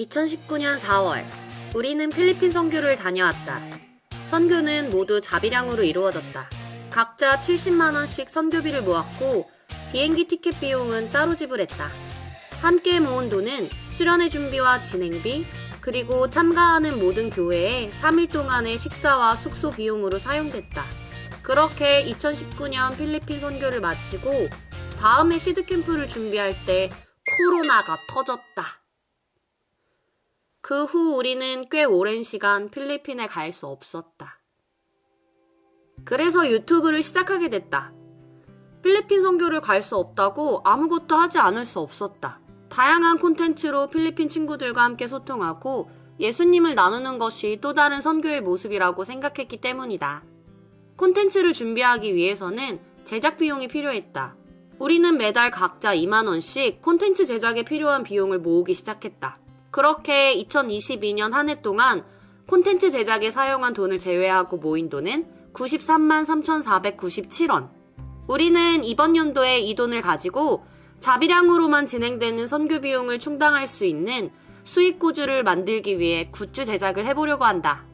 2019년 4월, 우리는 필리핀 선교를 다녀왔다. 선교는 모두 자비량으로 이루어졌다. 각자 70만원씩 선교비를 모았고 비행기 티켓 비용은 따로 지불했다. 함께 모은 돈은 수련회 준비와 진행비, 그리고 참가하는 모든 교회에 3일 동안의 식사와 숙소 비용으로 사용됐다. 그렇게 2019년 필리핀 선교를 마치고 다음에 시드캠프를 준비할 때 코로나가 터졌다. 그 후 우리는 꽤 오랜 시간 필리핀에 갈 수 없었다. 그래서 유튜브를 시작하게 됐다. 필리핀 선교를 갈 수 없다고 아무것도 하지 않을 수 없었다. 다양한 콘텐츠로 필리핀 친구들과 함께 소통하고 예수님을 나누는 것이 또 다른 선교의 모습이라고 생각했기 때문이다. 콘텐츠를 준비하기 위해서는 제작 비용이 필요했다. 우리는 매달 각자 2만원씩 콘텐츠 제작에 필요한 비용을 모으기 시작했다. 그렇게 2022년 한 해 동안 콘텐츠 제작에 사용한 돈을 제외하고 모인 돈은 93만 3,497원. 우리는 이번 연도에 이 돈을 가지고 자비량으로만 진행되는 선교 비용을 충당할 수 있는 수익 구주를 만들기 위해 굿즈 제작을 해보려고 한다.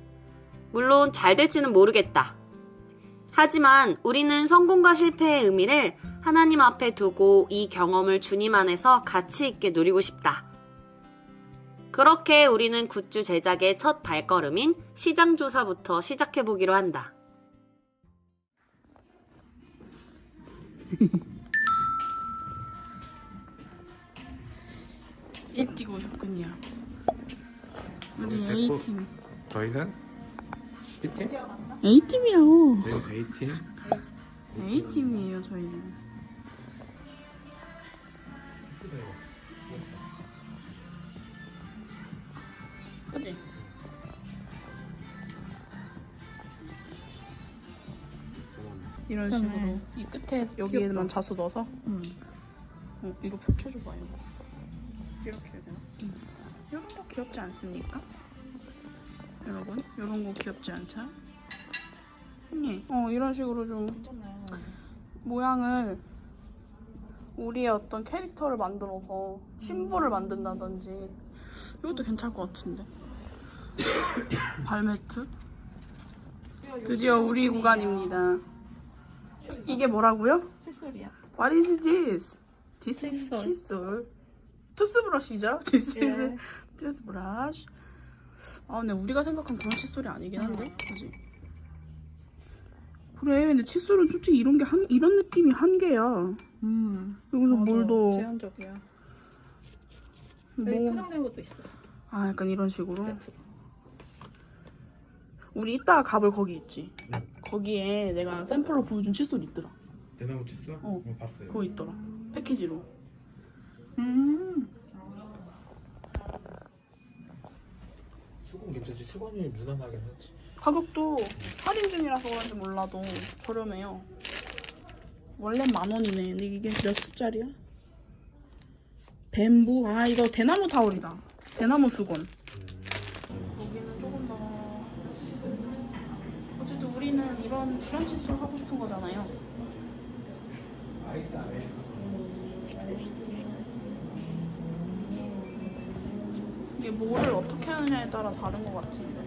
물론 잘 될지는 모르겠다. 하지만 우리는 성공과 실패의 의미를 하나님 앞에 두고 이 경험을 주님 안에서 가치 있게 누리고 싶다. 그렇게 우리는 굿즈 제작의 첫 발걸음인 시장 조사부터 시작해보기로 한다. 일찍 오셨군요. 우리 A팀. 저희는 B팀? A팀이요. 저희는 A팀. A팀이에요, 저희는. 그치? 이런 식으로 이 끝에 여기에만 자수 넣어서 이거 펼쳐줘봐요. 이렇게 해야 되나? 이런 거 귀엽지 않습니까? 여러분, 이런 거 귀엽지 않죠? 네. 이런 식으로 좀 모양을 우리의 어떤 캐릭터를 만들어서 심볼을 만든다든지 이것도 괜찮을 것 같은데. 발매트 드디어 우리 구간입니다. 이게 뭐라고요? 칫솔이야. What is this? This is 칫솔. 칫솔. 투스브러시죠? This is 예. 투스브러시. 아, 근데 우리가 생각한 그런 칫솔이 아니긴 한데, 그지? 그래, 근데 칫솔은 솔직히 이런 게 이런 느낌이 한계야. 여기서 뭘 더. 제한적이야. 여기 뭐. 포장된 것도 있어. 아, 약간 이런 식으로. 세트. 우리 이따가 가볼 거기 있지. 응. 거기에 내가 샘플로 보여준 칫솔 있더라. 대나무 칫솔? 봤어요. 그거 있더라. 패키지로. 수건 괜찮지? 수건이 무난하긴 하지. 가격도 할인 중이라서 그런지 몰라도 저렴해요. 원래 10,000원이네. 근데 이게 몇 수짜리야? 뱀부. 아, 이거 대나무 타월이다. 대나무 수건. 여기는 조금 더. 어쨌든 우리는 이런 칫솔 하고 싶은 거잖아요. 이게 뭐를 어떻게 하느냐에 따라 다른 것 같은데.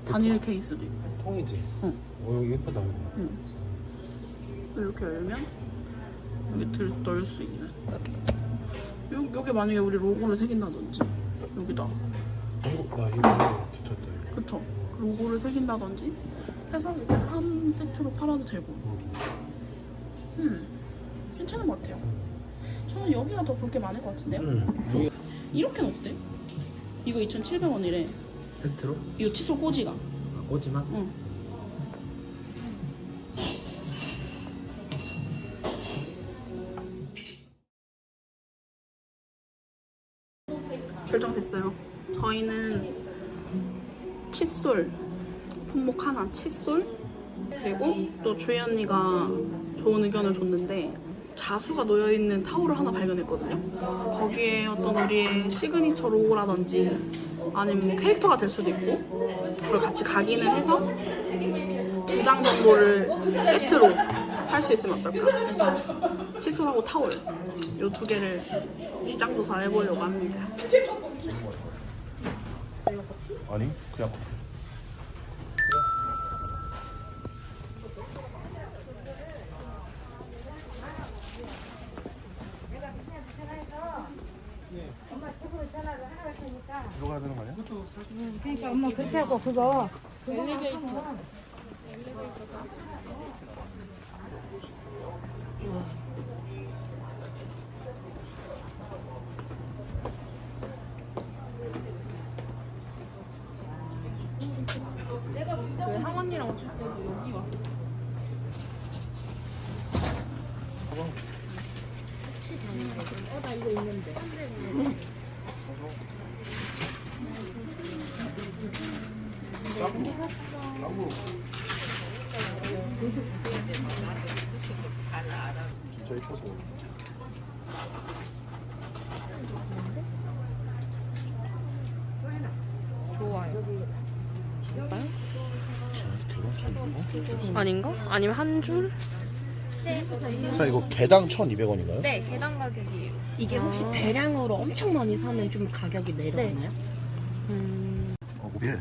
단일 케이스도 있고. 통이지? 응. 여기 예쁘다 이거. 응. 이렇게 열면 여기 넣을 수 있는. 여기 만약에 우리 로고를 새긴다든지 여기다. 나 이거 괜찮다 이거. 그쵸? 로고를 새긴다든지 해서 이렇게 한 세트로 팔아도 되고. 괜찮은 것 같아요. 저는 여기가 더 볼 게 많을 것 같은데요? 여기 이렇게는 어때? 이거 2,700원이래. 세트로? 이거 칫솔 꽂이가. 꽂지마? 응. 결정됐어요. 저희는 칫솔, 품목 하나 칫솔, 그리고 또 주희 언니가 좋은 의견을 줬는데 자수가 놓여있는 타올을 하나 발견했거든요. 거기에 어떤 우리의 시그니처 로고라든지 아니면 뭐 캐릭터가 될 수도 있고 그걸 같이 각인을 해서 2장 정도를 세트로 할 수 있으면 어떨까? 그래서 칫솔하고 타올 이 2개를 시장 조사를 해보려고 합니다. 아니 그냥 들어가야 되는 거 아니야? 그러니까 엄마 그렇게 하고 그거 왜 항언니랑 왔을 때도 여기 왔었어? 진짜 예뻐서 아닌가? 아니면 한 줄? 자 이거 개당 1,200원인가요? 네, 개당 가격이에요. 이게 혹시 대량으로 엄청 많이 사면 좀 가격이 내려가나요? 예.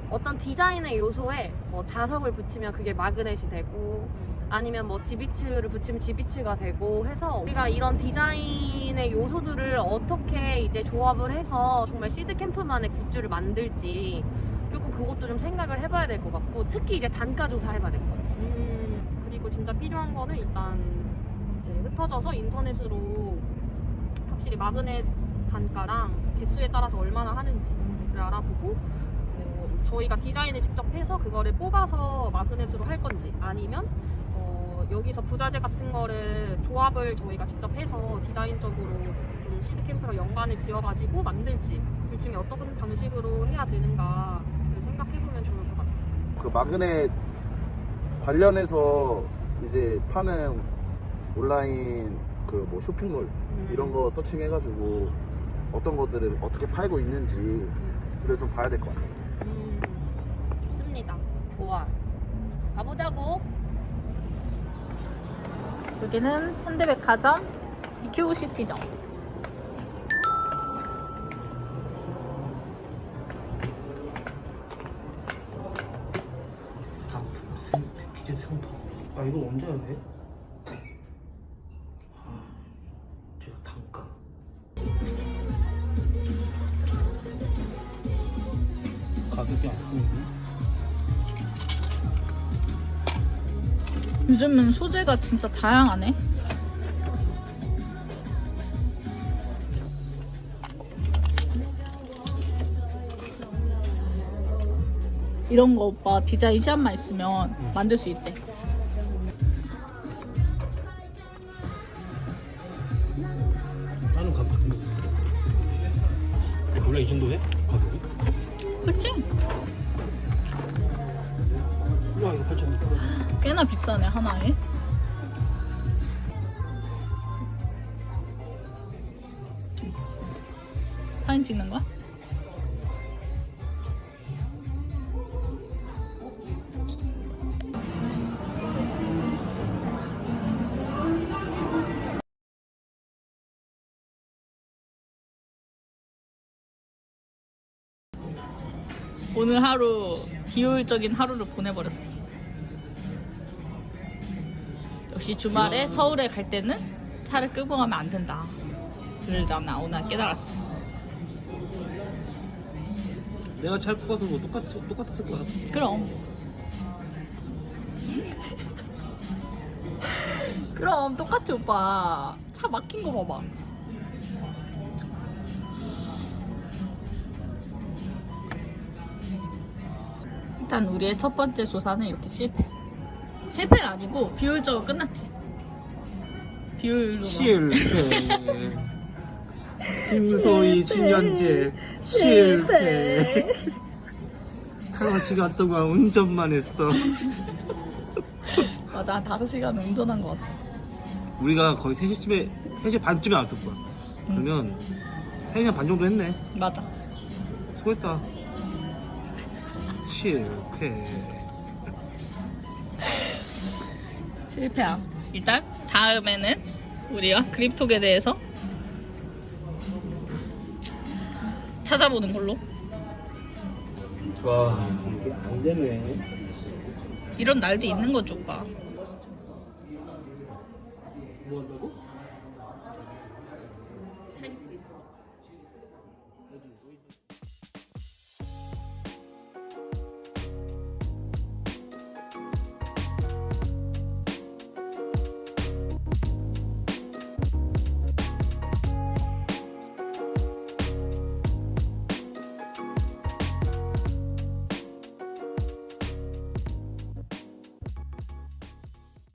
어떤 디자인의 요소에 뭐 자석을 붙이면 그게 마그넷이 되고 아니면 뭐 지비츠를 붙이면 지비츠가 되고 해서 우리가 이런 디자인의 요소들을 어떻게 이제 조합을 해서 정말 시드 캠프만의 굿즈를 만들지 조금 그것도 좀 생각을 해봐야 될 것 같고 특히 이제 단가 조사 해봐야 될 것 같아요. 그리고 진짜 필요한 거는 일단 이제 흩어져서 인터넷으로 확실히 마그넷 단가랑 개수에 따라서 얼마나 하는지를 알아보고 저희가 디자인을 직접 해서 그거를 뽑아서 마그넷으로 할 건지 아니면 여기서 부자재 같은 거를 조합을 저희가 직접 해서 디자인적으로 좀 시드 캠프랑 연관을 지어가지고 만들지 둘 중에 어떤 방식으로 해야 되는가를 생각해보면 좋을 것 같아요. 그 마그넷 관련해서 이제 파는 온라인 그 뭐 쇼핑몰 이런 거 서칭해가지고 어떤 것들을 어떻게 팔고 있는지 그걸 좀 봐야 될 것 같아요. 좋습니다. 좋아. 가보자고. 여기는 현대백화점 BQ시티점. 패키지 생통. 아 이거 언제 해야 돼? 제가 단가. 가격이 안 보이네. 요즘은 소재가 진짜 다양하네. 이런 거 오빠 디자인 시험만 있으면 만들 수 있대. 다른 가격. 원래 이 정도 해? 가격이? 그치? 와 이거 8,000원. 꽤나 비싸네 하나에. 사진 찍는 거야? 오늘 하루 비효율적인 하루를 보내버렸어. 역시 주말에 서울에 갈 때는 차를 끌고 가면 안 된다. 그걸 나 오늘 깨달았어. 내가 잘 뽑아서 뭐 똑같았을 거야. 그럼. 그럼 똑같지 오빠. 차 막힌 거 봐봐. 일단 우리의 첫 번째 조사는 이렇게 실패. 실패는 아니고 비효율적으로 끝났지. 비효율로. 실패. 김소희, 진현재 실패. 5시간 동안 운전만 했어. 맞아, 한 5시간 운전한 것 같아. 우리가 거의 3시 반쯤에 왔을 거야. 그러면 3시간 반 정도 했네. 맞아. 수고했다. 실패. 실패야. 일단 다음에는 우리가 그립톡에 대해서 찾아보는 걸로. 와, 이게 안 되네. 이런 날도 있는 거죠, 오빠. 뭐 한다고?